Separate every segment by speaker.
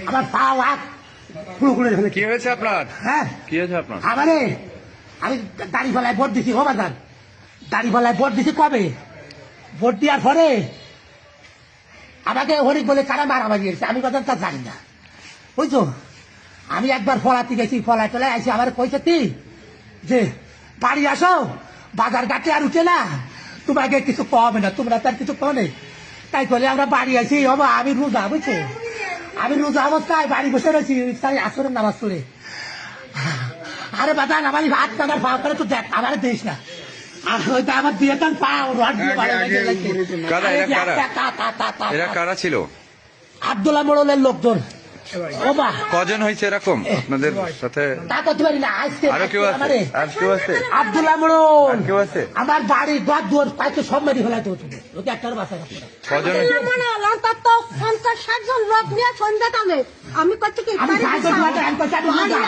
Speaker 1: আমার পা হাত পুরো করে ফেলে।
Speaker 2: কি হয়েছে আপনার?
Speaker 1: হ্যাঁ
Speaker 2: কি হয়েছে আপনার?
Speaker 1: আমারে আমি দাড়িপাল্লায় ভোট দিছি, ও বাজার দাড়িপাল্লায় ভোট দিছি কবে? ভোট দেওয়ার পরে আমাকে হরিক বলে কারা মারামারি গেছে, আমি কথা তা জানি না, বুঝছো। আমি একবার ফলাতে গেছি, ফলায় চলে আসি, আমার কইছে কি যে বাড়ি আসো, বাজার ঘাটে আর উঠে না, তোমাকে কিছু কমে না, তোমরা তার কিছু কমে। তাই বলে আমরা বাড়ি আসি, বাবা আমি রোজা, বুঝছো, আমি রোজা অবস্থায় বাড়ি বসে রয়েছি, তাই আসরের নামাজ পড়ে। আরে বাদান আমার হাত কানার পা করে তো দেখ, আমার দিস না, আর ওইটা আমার দিয়ে দেন পা রড দিয়ে
Speaker 2: কারা এরা কারা ছিল?
Speaker 1: আব্দুল্লাহ মোড়লের লোকজন। ও বা
Speaker 2: কজন হয়েছে এরকম আপনাদের সাথে?
Speaker 1: তা করতে পারি না, আজকে
Speaker 2: আরো কেউ আছে? আর কেউ আছে?
Speaker 1: আব্দুল্লাহ মোড়ল
Speaker 2: আর কেউ আছে?
Speaker 1: আমার বাড়ি দর দুয়ার পাইতে সব মেরে ফেলাইতে হচ্ছে, ওকে একটার বাসায় রাখতে না।
Speaker 2: কজন?
Speaker 3: অন্তত 50-60 জন লোক নিয়ে সন্ধ্যা টানে আমি করছি কি
Speaker 1: আমি সাহায্য করতে, আমি করছি, আমি রোজা।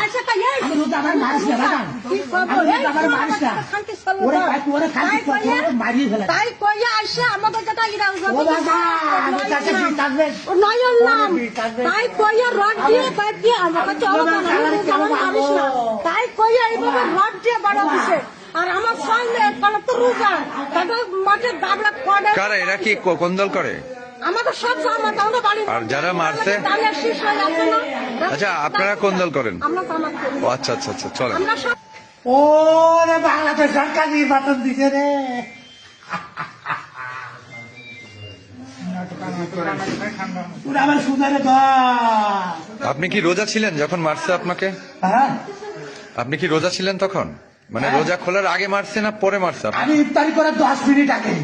Speaker 1: আমি রোজা, আমার মারিস না বাবা, আমি রোজা, আমার মারিস না, ওরে পাইতে ওরে খাইতে মারিয়ে ফেলাই।
Speaker 3: তাই কইয়া আসে আমাকে যেটা ইরা
Speaker 1: ও বাবা আমি কাছে বিষ আসবে,
Speaker 3: নয়ন নাম তাই কইয়া রড দিয়ে বাইর দিয়ে আমাকে মারিস না, তাই কইয়া এইভাবে রড দিয়ে বড় দিছে। আর আমার সঙ্গে তো রোজা তাদের মাঠে দাবলা করে।
Speaker 2: কারা এরা? কি কোন দল করে?
Speaker 3: আমাদের সব জামাত আমরা বাড়ি।
Speaker 2: আর যারা মারছে? আচ্ছা আপনারা কোন দল করেন?
Speaker 3: আমরা জামাত করি।
Speaker 2: ও আচ্ছা আচ্ছা আচ্ছা, চলেন।
Speaker 3: আমরা সব
Speaker 1: ওরে বাংলাদেশ সরকার নির্বাচন দিছে রে। ওরা আমার সুদারে দল।
Speaker 2: আপনি কি রোজা ছিলেন যখন মারছে আপনাকে?
Speaker 1: হ্যাঁ
Speaker 2: আপনি কি রোজা ছিলেন তখন? মানে রোজা খোলার আগে মারছে না পরে মারছে?
Speaker 1: আমি ইফতারি করার 10 মিনিট আগে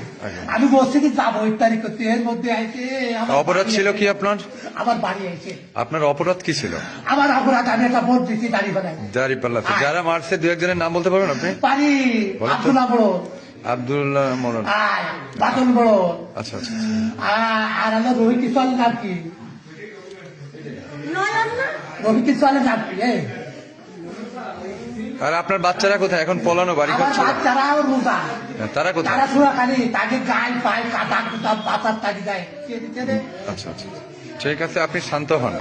Speaker 1: আমি বলছি কি যাবো ইফতারি করতে, এর মধ্যে আইছে
Speaker 2: অপরাধ ছিল কি আপনার?
Speaker 1: আমার বাড়ি আইছে।
Speaker 2: আপনার অপরাধ কি ছিল?
Speaker 1: আমার অপরাধ আমি একটা ভোট দিচ্ছি দাঁড়িয়ে বেড়াই।
Speaker 2: দাঁড়িপাল্লাতে যারা মারছে দু একজনের নাম বলতে পারবেন আপনি?
Speaker 1: পারি
Speaker 2: বলেন তো।
Speaker 1: আব্দুল্লাহ বড়,
Speaker 2: আব্দুল্লাহ মোড়ল।
Speaker 1: বাদল বড়,
Speaker 2: আচ্ছা আচ্ছা।
Speaker 1: আর আমার রোহিত চল নাম কি,
Speaker 3: নয়ন না
Speaker 1: রোহিত চলের নাম কি?
Speaker 2: আর আপনার বাচ্চারা কোথায়? এখন পলানো বাড়ি
Speaker 1: আমার
Speaker 2: করছে?
Speaker 1: বাচ্চারাও রোজা,
Speaker 2: তারা কোথায়?
Speaker 1: তারা শুয়া খালি তাকে গায়ে পায়ে কাটা কুটা পাতার তাকে গায়ে
Speaker 2: আচ্ছা আচ্ছা, ঠিক আছে, আপনি শান্ত হন।